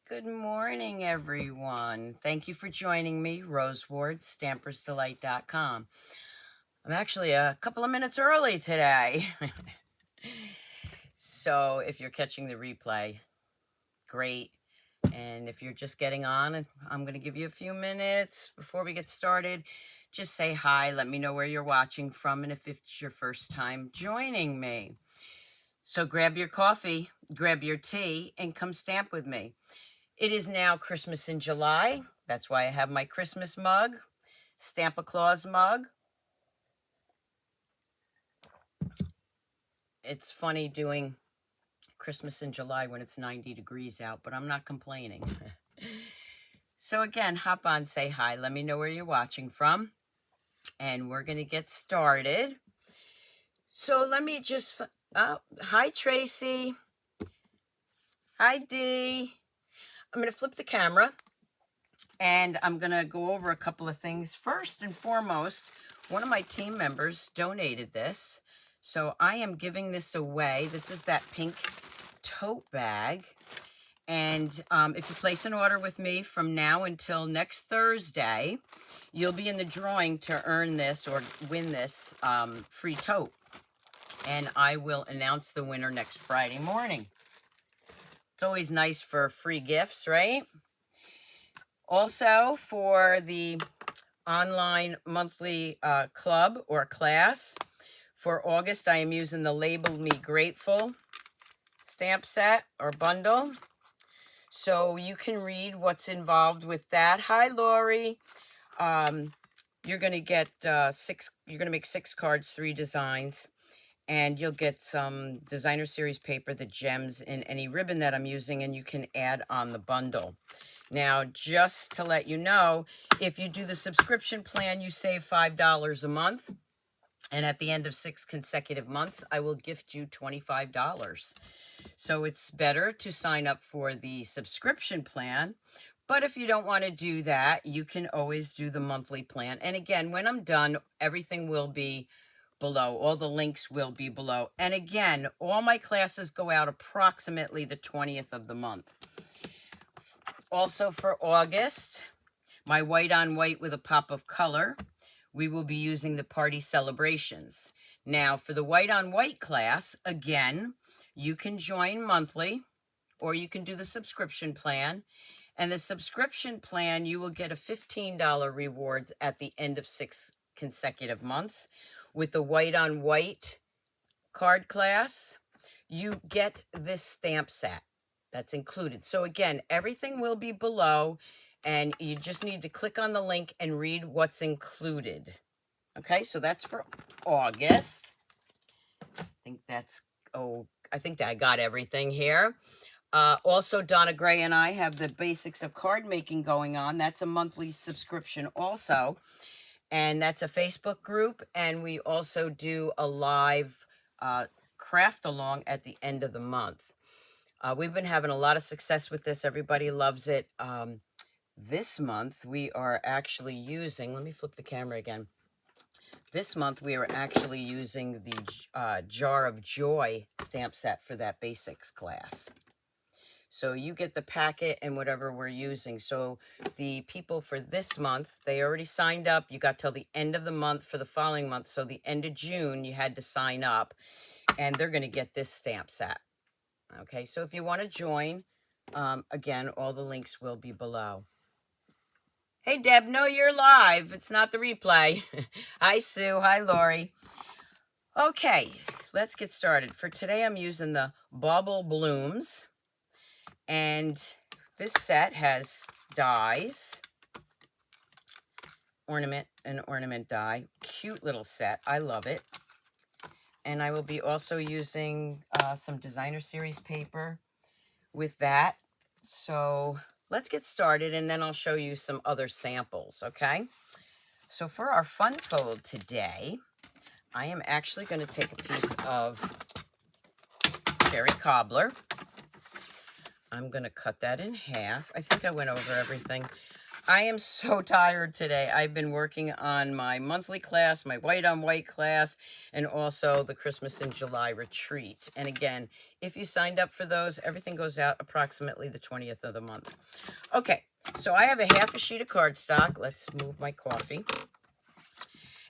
Good morning, everyone. Thank you for joining me, Rose Ward, stampersdelight.com. I'm actually a couple of minutes early today. So if you're catching the replay, great. And if you're just getting on, I'm going to give you a few minutes before we get started. Just say hi, let me know where you're watching from, and if it's your first time joining me. So grab your coffee, grab your tea, and come stamp with me. It is now Christmas in July. That's why I have my Christmas mug, Stamp a Claus mug. It's funny doing Christmas in July when it's 90 degrees out, but I'm not complaining. So again, hop on, say hi. Let me know where you're watching from. And we're going to get started. So let me just, hi Tracy. Hi Dee. I'm going to flip the camera and I'm going to go over a couple of things. First and foremost, one of my team members donated this. So I am giving this away. This is that pink tote bag. And if you place an order with me from now until next Thursday, you'll be in the drawing to earn this or win this free tote. And I will announce the winner next Friday morning. It's always nice for free gifts, right? Also, for the online monthly club or class, for August, I am using the Label Me Grateful stamp set or bundle. So you can read what's involved with that. Hi, Lori. You're going to get you're going to make 6 cards, 3 designs. And you'll get some designer series paper, the gems, and any ribbon that I'm using, and you can add on the bundle. Now, just to let you know, if you do the subscription plan, you save $5 a month. And at the end of 6 consecutive months, I will gift you $25. So it's better to sign up for the subscription plan. But if you don't want to do that, you can always do the monthly plan. And again, when I'm done, everything will be below. All the links will be below. And again, all my classes go out approximately the 20th of the month. Also for August, my white on white with a pop of color, we will be using the Party Celebrations. Now for the white on white class, again, you can join monthly or you can do the subscription plan. And the subscription plan, you will get a $15 rewards at the end of 6 consecutive months. With the white on white card class, you get this stamp set that's included. So again, everything will be below and you just need to click on the link and read what's included. Okay, so that's for August. I think that I got everything here. Also, Donna Gray and I have the basics of card making going on. That's a monthly subscription also. And that's a Facebook group. And we also do a live craft along at the end of the month. We've been having a lot of success with this. Everybody loves it. This month, we are actually using, let me flip the camera again. This month, we are actually using the Jar of Joy stamp set for that basics class. So you get the packet and whatever we're using. So the people for this month, they already signed up. You got till the end of the month for the following month. So the end of June, you had to sign up. And they're going to get this stamp set. Okay, so if you want to join, again, all the links will be below. Hey, Deb, no, you're live. It's not the replay. Hi, Sue. Hi, Lori. Okay, let's get started. For today, I'm using the Bauble Blooms. And this set has dies, ornament and ornament die. Cute little set. I love it. And I will be also using some designer series paper with that. So let's get started and then I'll show you some other samples, okay? So for our fun fold today, I am actually going to take a piece of cherry cobbler. I'm going to cut that in half. I think I went over everything. I am so tired today. I've been working on my monthly class, my white on white class, and also the Christmas in July retreat. And again, if you signed up for those, everything goes out approximately the 20th of the month. Okay, so I have a half a sheet of cardstock. Let's move my coffee.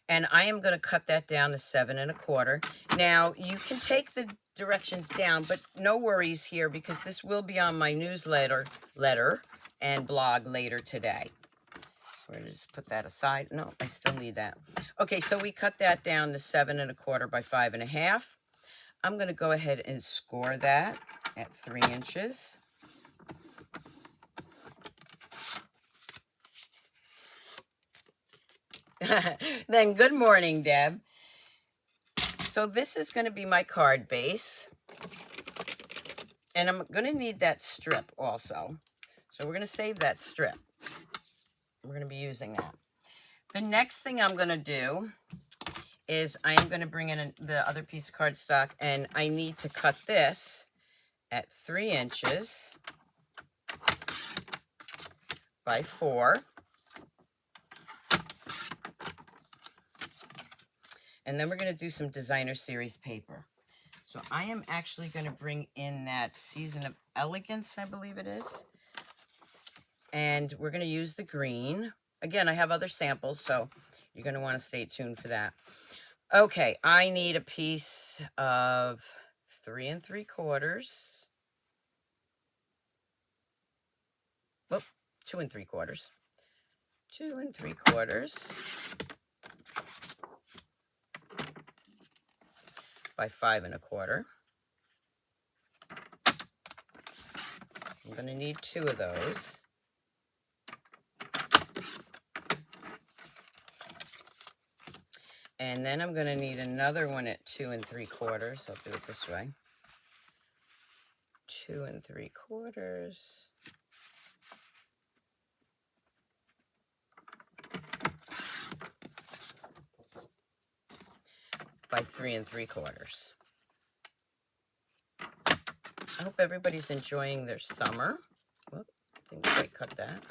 And I am going to cut that down to 7 1/4. Now, you can take the directions down, but no worries here because this will be on my newsletter and blog later today. We're going to just put that aside. No, I still need that. Okay, so we cut that down to 7 1/4 by 5 1/2. I'm going to go ahead and score that at 3 inches. Then good morning, Deb. So this is going to be my card base. And I'm going to need that strip also. So we're going to save that strip. We're going to be using that. The next thing I'm going to do is I am going to bring in the other piece of cardstock, and I need to cut this at 3 inches by 4. And then we're going to do some designer series paper. So I am actually going to bring in that Season of Elegance, I believe it is. And we're going to use the green. Again, I have other samples, so you're going to want to stay tuned for that. Okay, I need a piece of 3 3/4. Whoop, 2 3/4. 2 3/4 by 5 1/4. I'm going to need 2 of those. And then I'm going to need another one at 2 3/4. I'll do it this way. 2 3/4. By 3 3/4. I hope everybody's enjoying their summer. Whoop, didn't quite cut that.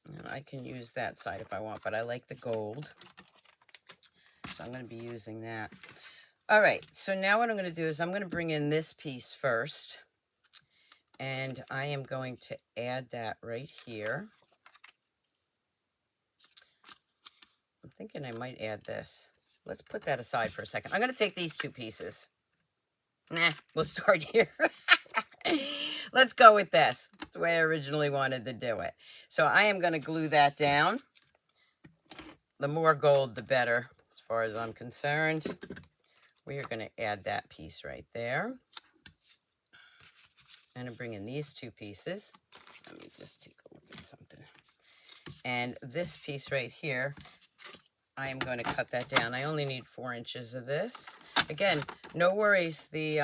And I can use that side if I want, but I like the gold. So I'm going to be using that. All right, so now what I'm going to do is I'm going to bring in this piece first. And I am going to add that right here. I'm thinking I might add this. Let's put that aside for a second. I'm going to take these 2 pieces. Nah, we'll start here. Let's go with this. That's the way I originally wanted to do it. So I am going to glue that down. The more gold, the better, as far as I'm concerned. We are going to add that piece right there. And I'm bringing these 2 pieces. Let me just take a look at something. And this piece right here, I am going to cut that down. I only need 4 inches of this. Again, no worries. The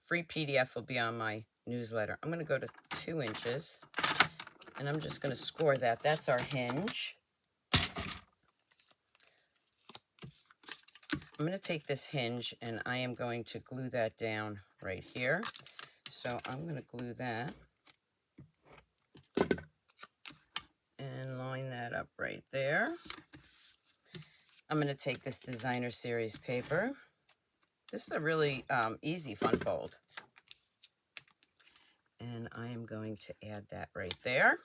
free PDF will be on my newsletter. I'm going to go to 2 inches. And I'm just going to score that. That's our hinge. I'm going to take this hinge and I am going to glue that down right here. So I'm going to glue that and line that up right there. I'm going to take this designer series paper. This is a really easy fun fold. And I am going to add that right there.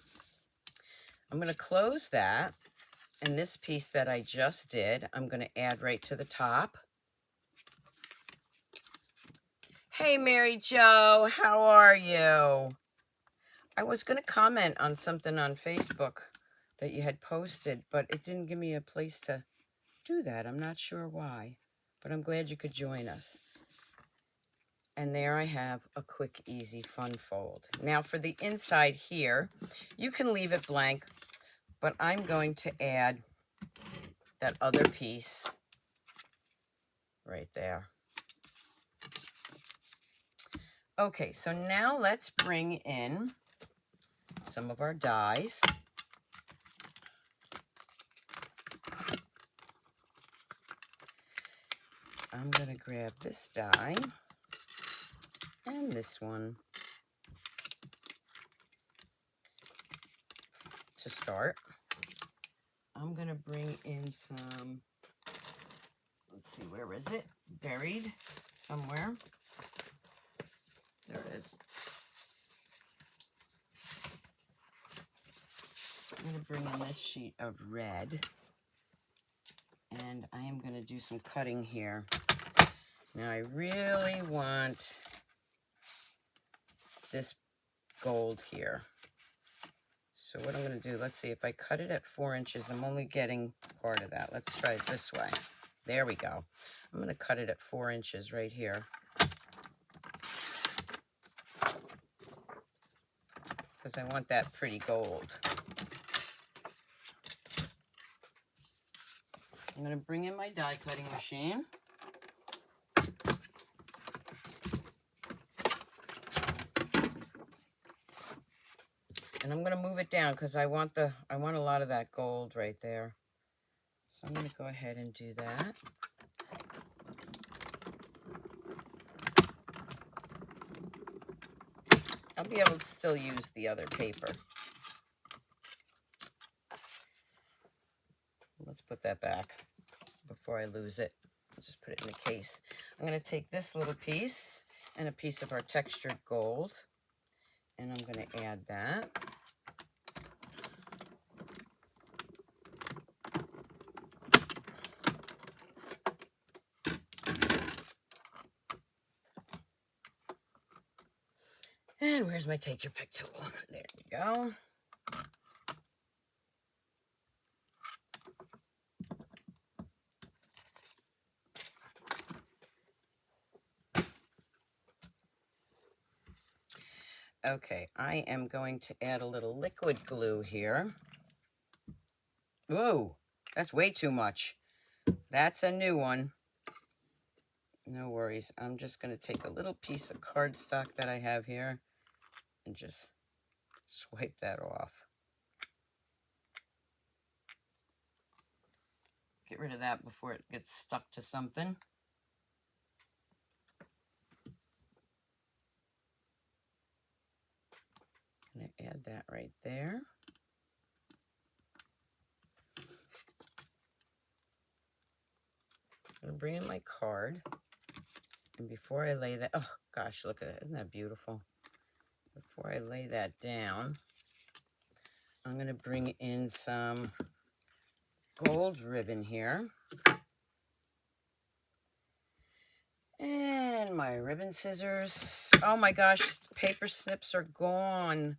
I'm going to close that. And this piece that I just did, I'm going to add right to the top. Hey, Mary Jo, how are you? I was going to comment on something on Facebook that you had posted, but it didn't give me a place to do that. I'm not sure why, but I'm glad you could join us. And there I have a quick, easy, fun fold. Now for the inside here, you can leave it blank, but I'm going to add that other piece right there. Okay, so now let's bring in some of our dies. I'm going to grab this die and this one. to start. I'm going to bring in some, let's see, where is it? Buried somewhere. There it is. I'm going to bring in this sheet of red, and I am going to do some cutting here. Now I really want this gold here. So what I'm going to do, let's see, if I cut it at 4 inches, I'm only getting part of that. Let's try it this way. There we go. I'm going to cut it at 4 inches right here, because I want that pretty gold. I'm going to bring in my die cutting machine. And I'm going to move it down because I want a lot of that gold right there. So I'm going to go ahead and do that. I'll be able to still use the other paper. Let's put that back before I lose it. I'll just put it in the case. I'm going to take this little piece and a piece of our textured gold, and I'm going to add that. And where's my take your pick tool? There we go. Okay, I am going to add a little liquid glue here. Whoa, that's way too much. That's a new one. No worries. I'm just going to take a little piece of cardstock that I have here and just swipe that off. Get rid of that before it gets stuck to something. I'm going to add that right there. I'm going to bring in my card. And before I lay that, oh gosh, look at it. Isn't that beautiful? Before I lay that down, I'm going to bring in some gold ribbon here. And my ribbon scissors. Oh my gosh, paper snips are gone.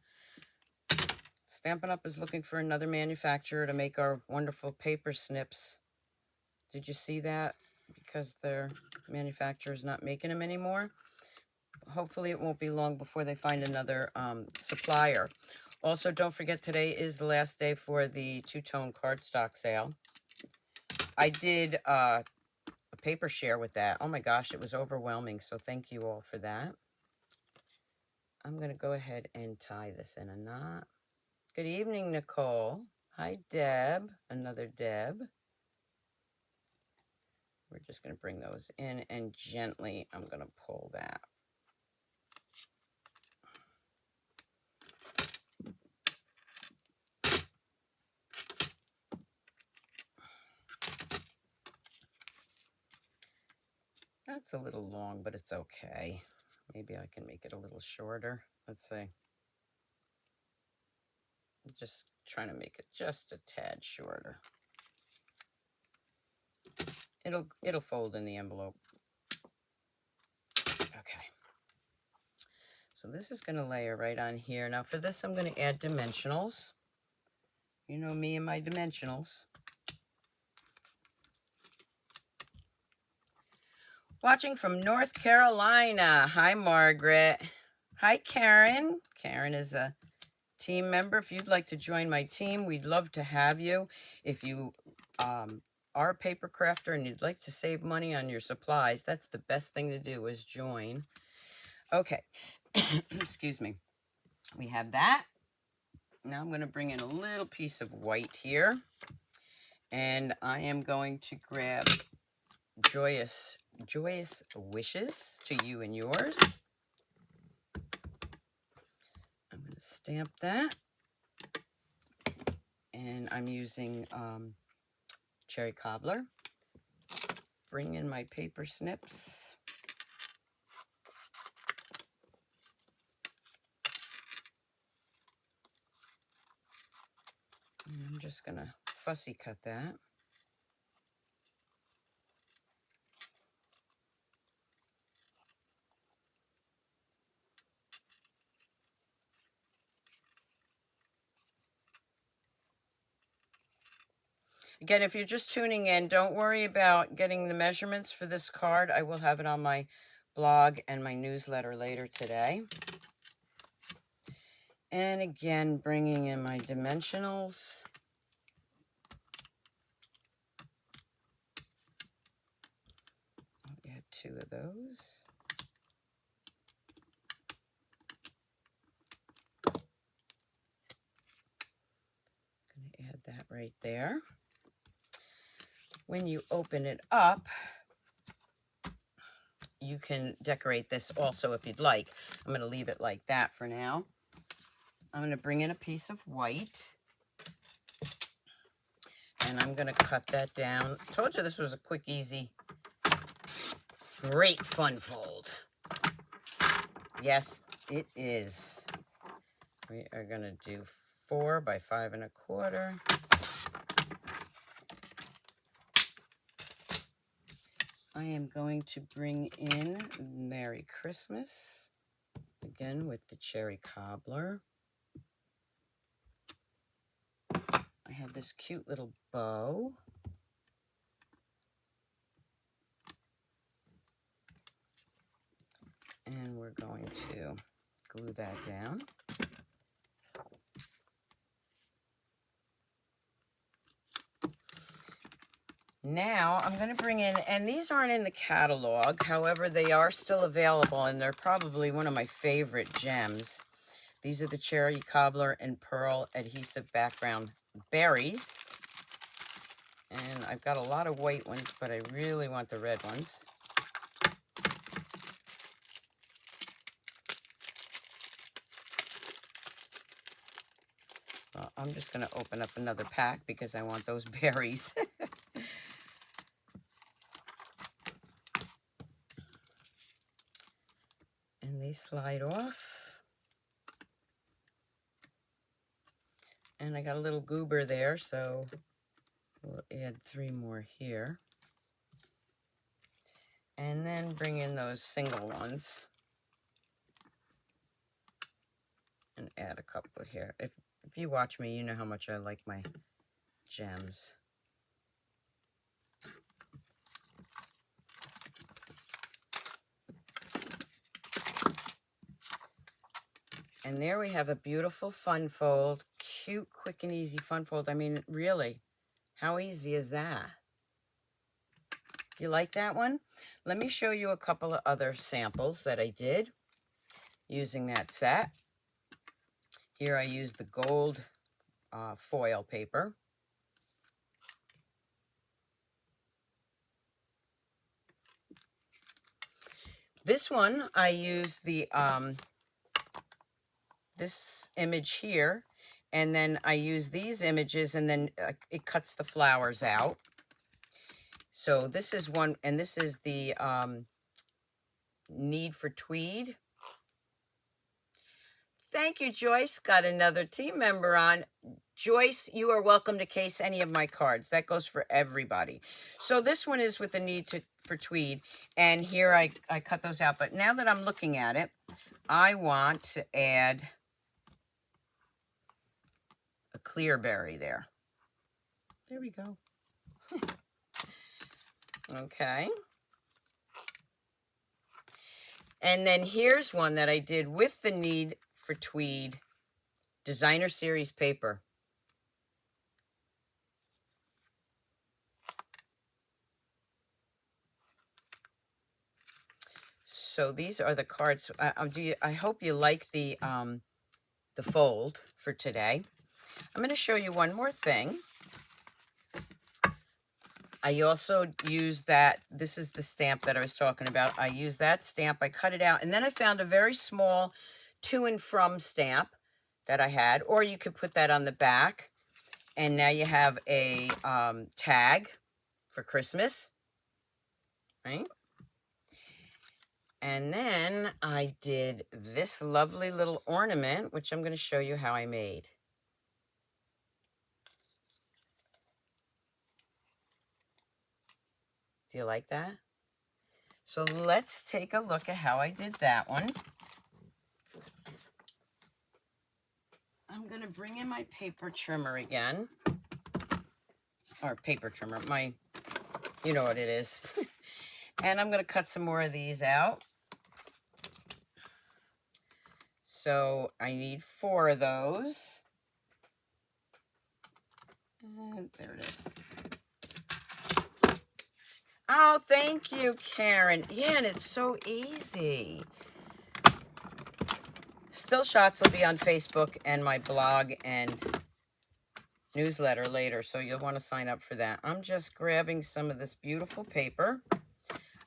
Stampin' Up! Is looking for another manufacturer to make our wonderful paper snips. Did you see that? Because their manufacturer is not making them anymore. Hopefully it won't be long before they find another supplier. Also, don't forget, today is the last day for the two-tone cardstock sale. I did a paper share with that. Oh my gosh, it was overwhelming, so thank you all for that. I'm going to go ahead and tie this in a knot. Good evening, Nicole. Hi, Deb. Another Deb. We're just going to bring those in, and gently I'm going to pull that. That's a little long, but it's okay. Maybe I can make it a little shorter. Let's see. I'm just trying to make it just a tad shorter. It'll fold in the envelope. Okay. So this is going to layer right on here. Now for this, I'm going to add dimensionals. You know me and my dimensionals. Watching from North Carolina. Hi, Margaret. Hi, Karen. Karen is a team member. If you'd like to join my team, we'd love to have you. If you are a paper crafter and you'd like to save money on your supplies, that's the best thing to do, is join. Okay. Excuse me. We have that. Now I'm going to bring in a little piece of white here. And I am going to grab Joyous Wishes to you and yours. I'm going to stamp that. And I'm using cherry cobbler. Bring in my paper snips. And I'm just going to fussy cut that. Again, if you're just tuning in, don't worry about getting the measurements for this card. I will have it on my blog and my newsletter later today. And again, bringing in my dimensionals. I'll add 2 of those. I'm going to add that right there. When you open it up, you can decorate this also if you'd like. I'm going to leave it like that for now. I'm going to bring in a piece of white. And I'm going to cut that down. I told you this was a quick, easy, great fun fold. Yes, it is. We are going to do 4 by 5 1/4. I am going to bring in Merry Christmas, again with the cherry cobbler. I have this cute little bow. And we're going to glue that down. Now I'm going to bring in, and these aren't in the catalog, however, they are still available, and they're probably one of my favorite gems. These are the cherry cobbler and pearl adhesive background berries. And I've got a lot of white ones, but I really want the red ones. Well, I'm just going to open up another pack because I want those berries. And they slide off. And I got a little goober there, so we'll add 3 more here. And then bring in those single ones. And add a couple here. If you watch me, you know how much I like my gems. And there we have a beautiful fun fold. Cute, quick, and easy fun fold. I mean, really, how easy is that? You like that one? Let me show you a couple of other samples that I did using that set. Here I used the gold foil paper. This one, I used the this image here, and then I use these images, and then it cuts the flowers out. So this is one, and this is the Need for Tweed. Thank you, Joyce. Got another team member on. Joyce, you are welcome to case any of my cards. That goes for everybody. So this one is with the Need for Tweed, and here I cut those out. But now that I'm looking at it, I want to add a clear berry there. There we go. Okay. And then here's one that I did with the Need for Tweed Designer Series paper. So these are the cards. I hope you like the fold for today. I'm going to show you one more thing. I also used that. This is the stamp that I was talking about. I used that stamp. I cut it out. And then I found a very small to and from stamp that I had. Or you could put that on the back. And now you have a tag for Christmas, right? And then I did this lovely little ornament, which I'm going to show you how I made. Do you like that? So let's take a look at how I did that one. I'm going to bring in my paper trimmer again. Or paper trimmer, you know what it is. And I'm going to cut some more of these out. So I need 4 of those. And there it is. Oh, thank you, Karen. Yeah, and it's so easy. Still shots will be on Facebook and my blog and newsletter later, so you'll want to sign up for that. I'm just grabbing some of this beautiful paper.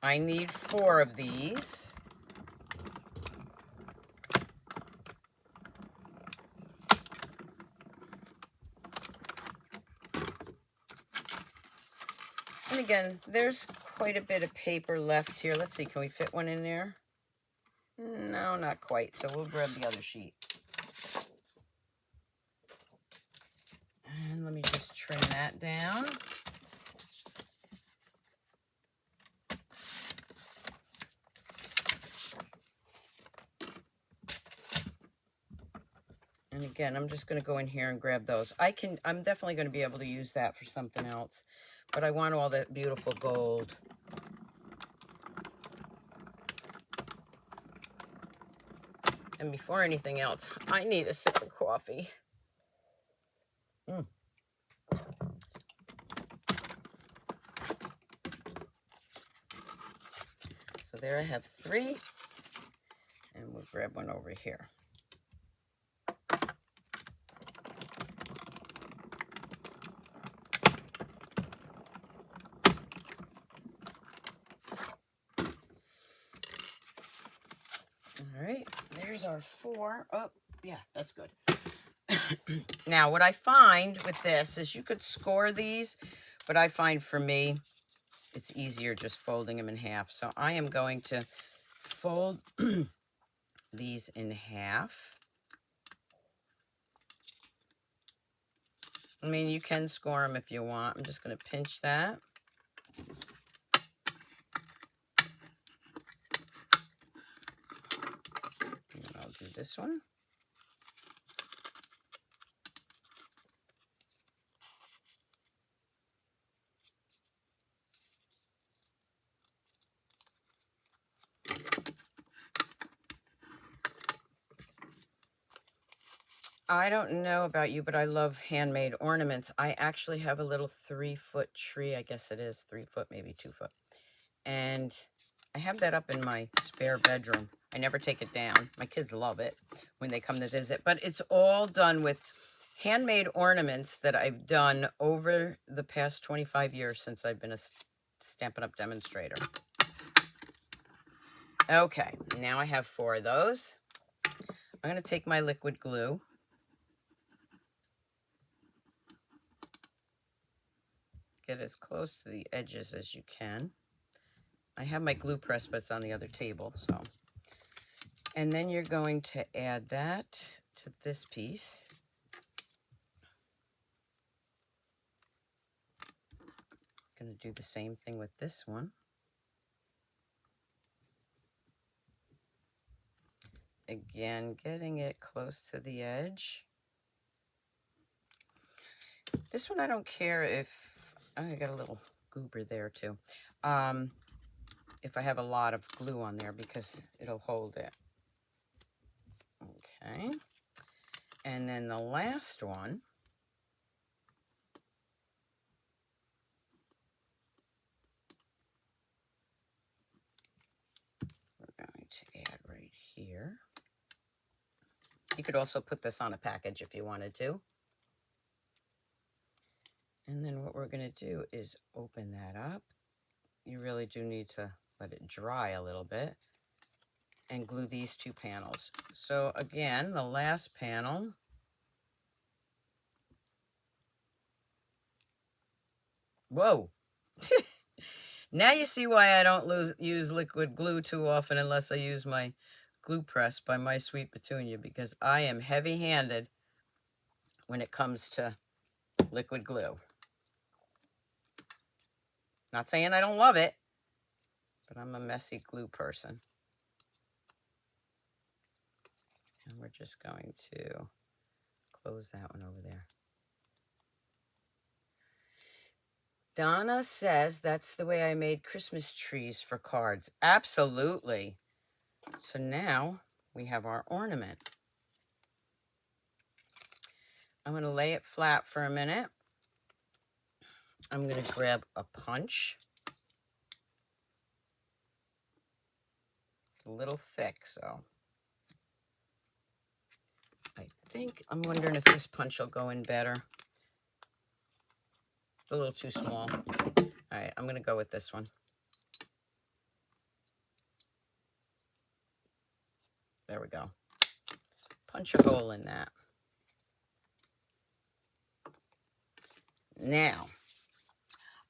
I need 4 of these. And again, there's quite a bit of paper left here. Let's see, can we fit one in there? No, not quite, so we'll grab the other sheet. And let me just trim that down. And again, I'm just going to go in here and grab those. I'm definitely going to be able to use that for something else, but I want all that beautiful gold. And before anything else, I need a sip of coffee. So there I have 3, and we'll grab one over here. All right, there's our 4. Oh, yeah, that's good. Now, what I find with this is you could score these, but I find for me, it's easier just folding them in half. So I am going to fold these in half. I mean, you can score them if you want. I'm just going to pinch that. And I'll do this one. I don't know about you, but I love handmade ornaments. I actually have a little 3-foot tree. I guess it is 3 foot, maybe 2 foot. And I have that up in my spare bedroom. I never take it down. My kids love it when they come to visit. But it's all done with handmade ornaments that I've done over the past 25 years since I've been a Stampin' Up! Demonstrator. Okay, now I have 4 of those. I'm going to take my liquid glue. Get as close to the edges as you can. I have my glue press, but it's on the other table, so. And then you're going to add that to this piece. Going to do the same thing with this one. Again, getting it close to the edge. This one I don't care if, oh, I got a little goober there too. If I have a lot of glue on there because it'll hold it. Okay. And then the last one. We're going to add right here. You could also put this on a package if you wanted to. And then what we're going to do is open that up. You really do need to let it dry a little bit and glue these 2 panels. So again, the last panel, Whoa. Now you see why I don't use liquid glue too often unless I use my glue press by My Sweet Petunia, because I am heavy-handed when it comes to liquid glue. Not saying I don't love it, but I'm a messy glue person. And we're just going to close that one over there. Donna says that's the way I made Christmas trees for cards. Absolutely. So now we have our ornament. I'm going to lay it flat for a minute. I'm going to grab a punch. It's a little thick, so I think I'm wondering if this punch will go in better. It's a little too small. All right, I'm going to go with this one. There we go. Punch a hole in that. Now,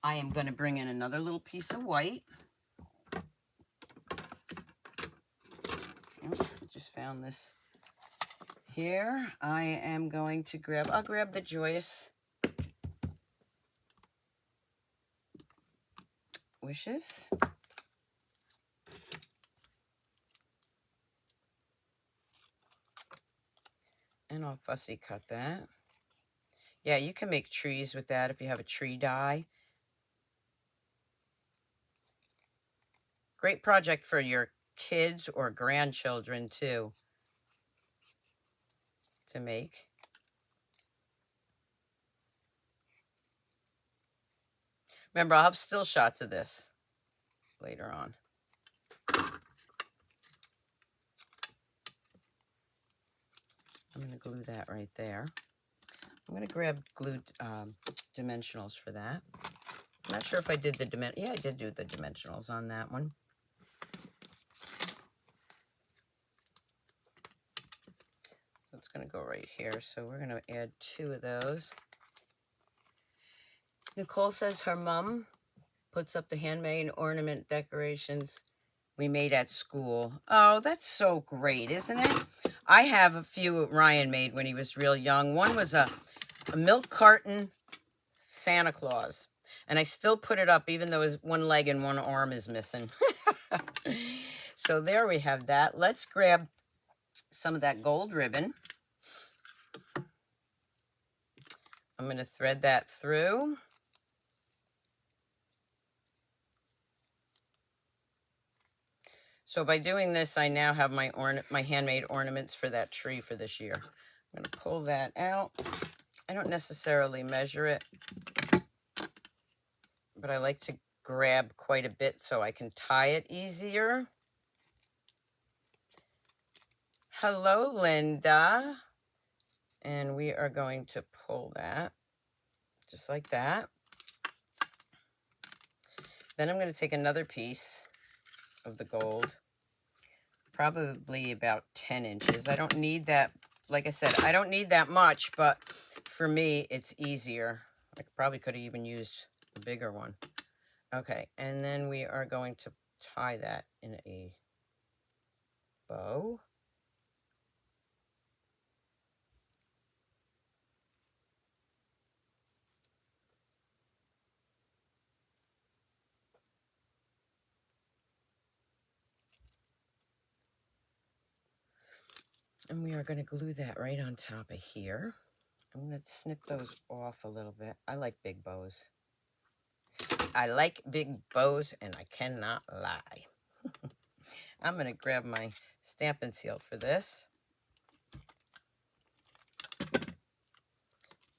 I am going to bring in another little piece of white. Just found this here. I am going to I'll grab the Joyous Wishes. And I'll fussy cut that. Yeah, you can make trees with that if you have a tree die. Great project for your kids or grandchildren too to make. Remember, I'll have still shots of this later on. I'm going to glue that right there. I'm going to grab glued dimensionals for that. I'm not sure if I did the yeah, I did do the dimensionals on that one. So it's going to go right here. So we're going to add 2 of those. Nicole says her mom puts up the handmade ornament decorations we made at school. Oh, that's so great, isn't it? I have a few Ryan made when he was real young. One was a milk carton Santa Claus. And I still put it up even though his one leg and one arm is missing. So there we have that. Let's grab some of that gold ribbon. I'm going to thread that through. So by doing this, I now have my handmade ornaments for that tree for this year. I'm going to pull that out. I don't necessarily measure it, but I like to grab quite a bit so I can tie it easier. Hello, Linda. And we are going to pull that just like that. Then I'm going to take another piece of the gold, probably about 10 inches. I don't need that. Like I said, I don't need that much, but for me, it's easier. I probably could have even used a bigger one. Okay, and then we are going to tie that in a bow. And we are going to glue that right on top of here. I'm going to snip those off a little bit. I like big bows. I like big bows, and I cannot lie. I'm going to grab my stamp and seal for this.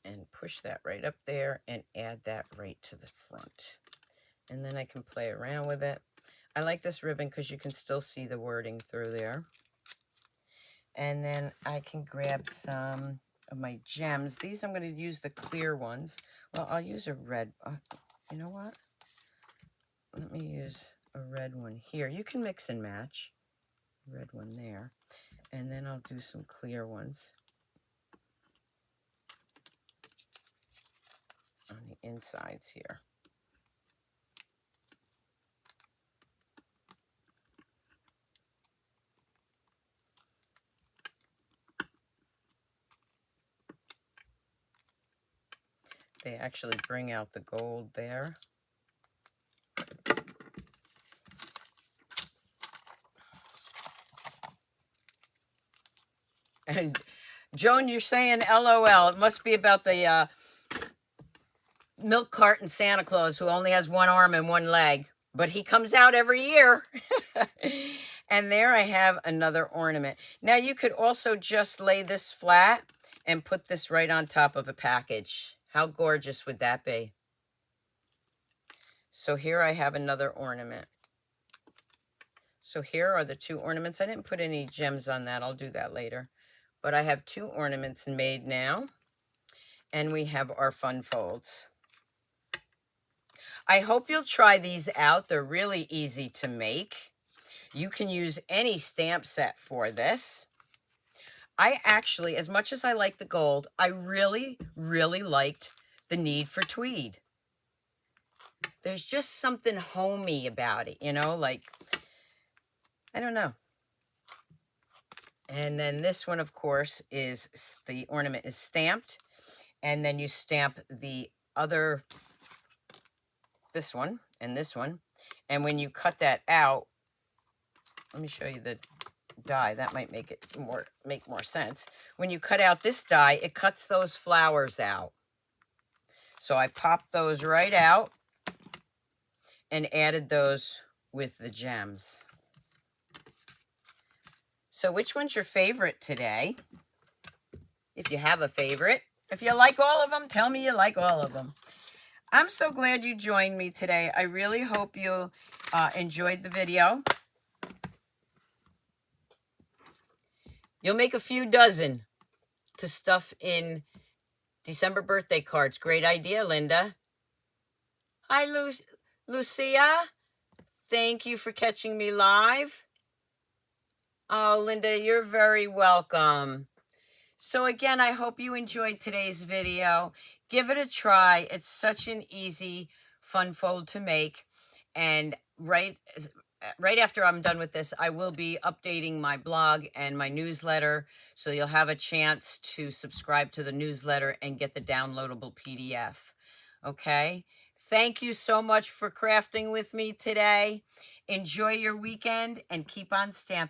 And push that right up there and add that right to the front. And then I can play around with it. I like this ribbon because you can still see the wording through there. And then I can grab some of my gems. These I'm going to use the clear ones. Well, I'll use a red. You know what? Let me use a red one here. You can mix and match. Red one there. And then I'll do some clear ones on the insides here. they actually bring out the gold there. And Joan, you're saying LOL. It must be about the milk carton Santa Claus who only has one arm and one leg, but he comes out every year. And there I have another ornament. Now you could also just lay this flat and put this right on top of a package. How gorgeous would that be? So here I have another ornament. So here are the two ornaments. I didn't put any gems on that. I'll do that later. But I have two ornaments made now. And we have our fun folds. I hope you'll try these out. They're really easy to make. You can use any stamp set for this. I actually, as much as I like the gold, I really, really liked the need for tweed. There's just something homey about it, you know, like, I don't know. And then this one, of course, is the ornament is stamped. And then you stamp the other, this one and this one. And when you cut that out, let me show you the die. That might make it make more sense. When you cut out this die, it cuts those flowers out. So I popped those right out and added those with the gems. So which one's your favorite today? If you have a favorite. If you like all of them, tell me you like all of them. I'm so glad you joined me today. I really hope you enjoyed the video. You'll make a few dozen to stuff in December birthday cards. Great idea, Linda. Hi, Lucia. Thank you for catching me live. Oh, Linda, you're very welcome. So again, I hope you enjoyed today's video. Give it a try. It's such an easy, fun fold to make. And right after I'm done with this, I will be updating my blog and my newsletter. So you'll have a chance to subscribe to the newsletter and get the downloadable PDF. Okay? Thank you so much for crafting with me today. Enjoy your weekend and keep on stamping.